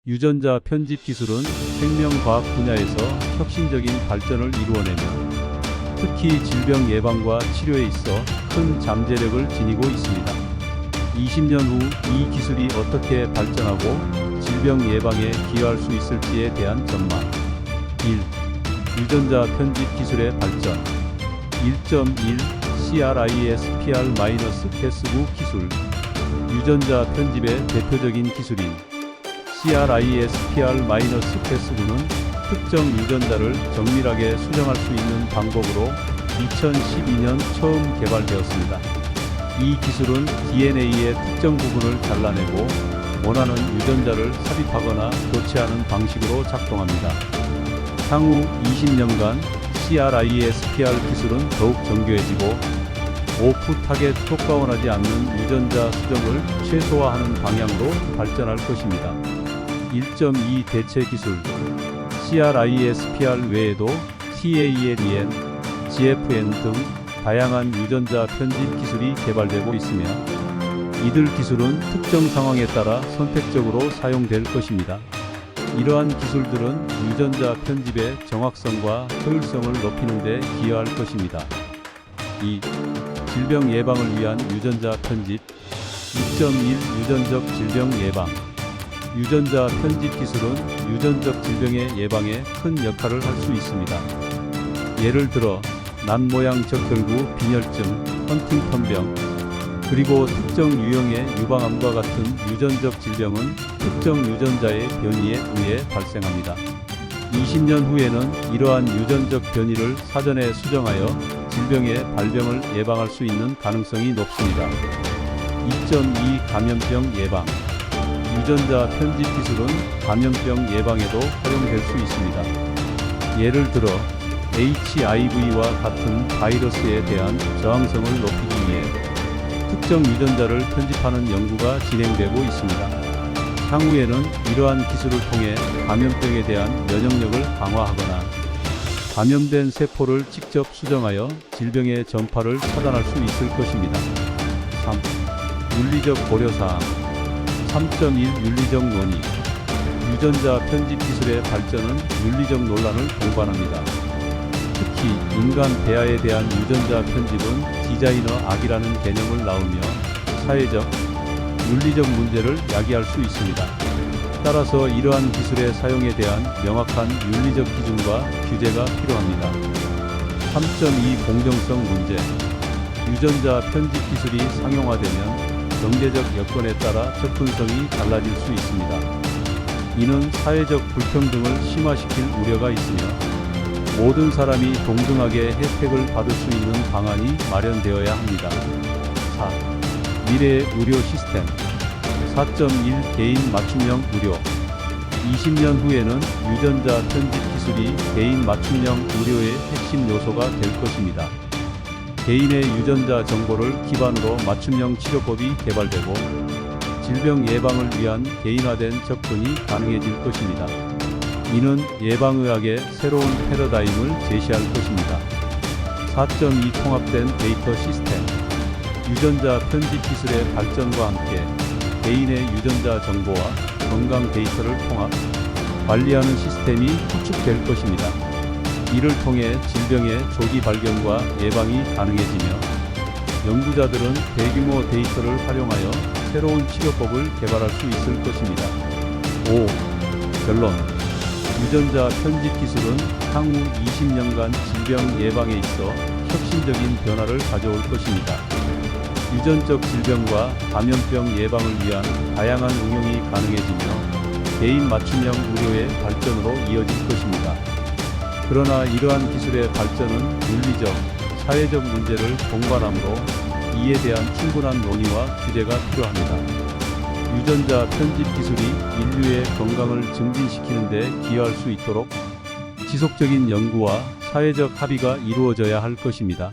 유전자 편집 기술은 생명과학 분야에서 혁신적인 발전을 이루어내며 특히 질병 예방과 치료에 있어 큰 잠재력을 지니고 있습니다. 20년 후 이 기술이 어떻게 발전하고 질병 예방에 기여할 수 있을지에 대한 전망. 1. 유전자 편집 기술의 발전. 1.1 CRISPR-Cas9 기술. 유전자 편집의 대표적인 기술인 CRISPR-Cas9는 특정 유전자를 정밀하게 수정할 수 있는 방법으로 2012년 처음 개발되었습니다. 이 기술은 DNA의 특정 부분을 잘라내고 원하는 유전자를 삽입하거나 교체하는 방식으로 작동합니다. 향후 20년간 CRISPR 기술은 더욱 정교해지고 오프 타겟 효과가 원하지 않는 유전자 수정을 최소화하는 방향으로 발전할 것입니다. 1.2 대체 기술. CRISPR 외에도 TALEN, GFN 등 다양한 유전자 편집 기술이 개발되고 있으며 이들 기술은 특정 상황에 따라 선택적으로 사용될 것입니다. 이러한 기술들은 유전자 편집의 정확성과 효율성을 높이는 데 기여할 것입니다. 2. 질병 예방을 위한 유전자 편집. 2.1 유전적 질병 예방. 유전자 편집 기술은 유전적 질병의 예방에 큰 역할을 할 수 있습니다. 예를 들어 난모양 적혈구 빈혈증, 헌팅턴병, 그리고 특정 유형의 유방암과 같은 유전적 질병은 특정 유전자의 변이에 의해 발생합니다. 20년 후에는 이러한 유전적 변이를 사전에 수정하여 질병의 발병을 예방할 수 있는 가능성이 높습니다. 2.2 감염병 예방. 유전자 편집 기술은 감염병 예방에도 활용될 수 있습니다. 예를 들어 HIV와 같은 바이러스에 대한 저항성을 높이기 위해 특정 유전자를 편집하는 연구가 진행되고 있습니다. 향후에는 이러한 기술을 통해 감염병에 대한 면역력을 강화하거나 감염된 세포를 직접 수정하여 질병의 전파를 차단할 수 있을 것입니다. 3. 윤리적 고려사항. 3.1 윤리적 논의. 유전자 편집 기술의 발전은 윤리적 논란을 동반합니다. 특히 인간 배아에 대한 유전자 편집은 디자이너 악이라는 개념을 낳으며 사회적, 윤리적 문제를 야기할 수 있습니다. 따라서 이러한 기술의 사용에 대한 명확한 윤리적 기준과 규제가 필요합니다. 3.2 공정성 문제. 유전자 편집 기술이 상용화되면 경제적 여건에 따라 접근성이 달라질 수 있습니다. 이는 사회적 불평등을 심화시킬 우려가 있으며 모든 사람이 동등하게 혜택을 받을 수 있는 방안이 마련되어야 합니다. 4. 미래의 의료 시스템. 4.1 개인 맞춤형 의료. 20년 후에는 유전자 편집 기술이 개인 맞춤형 의료의 핵심 요소가 될 것입니다. 개인의 유전자 정보를 기반으로 맞춤형 치료법이 개발되고 질병 예방을 위한 개인화된 접근이 가능해질 것입니다. 이는 예방의학의 새로운 패러다임을 제시할 것입니다. 4.2 통합된 데이터 시스템. 유전자 편집 기술의 발전과 함께 개인의 유전자 정보와 건강 데이터를 통합, 관리하는 시스템이 구축될 것입니다. 이를 통해 질병의 조기 발견과 예방이 가능해지며 연구자들은 대규모 데이터를 활용하여 새로운 치료법을 개발할 수 있을 것입니다. 5. 결론. 유전자 편집 기술은 향후 20년간 질병 예방에 있어 혁신적인 변화를 가져올 것입니다. 유전적 질병과 감염병 예방을 위한 다양한 응용이 가능해지며 개인 맞춤형 의료의 발전으로 이어질 것입니다. 그러나 이러한 기술의 발전은 윤리적, 사회적 문제를 동반하므로 이에 대한 충분한 논의와 규제가 필요합니다. 유전자 편집 기술이 인류의 건강을 증진시키는 데 기여할 수 있도록 지속적인 연구와 사회적 합의가 이루어져야 할 것입니다.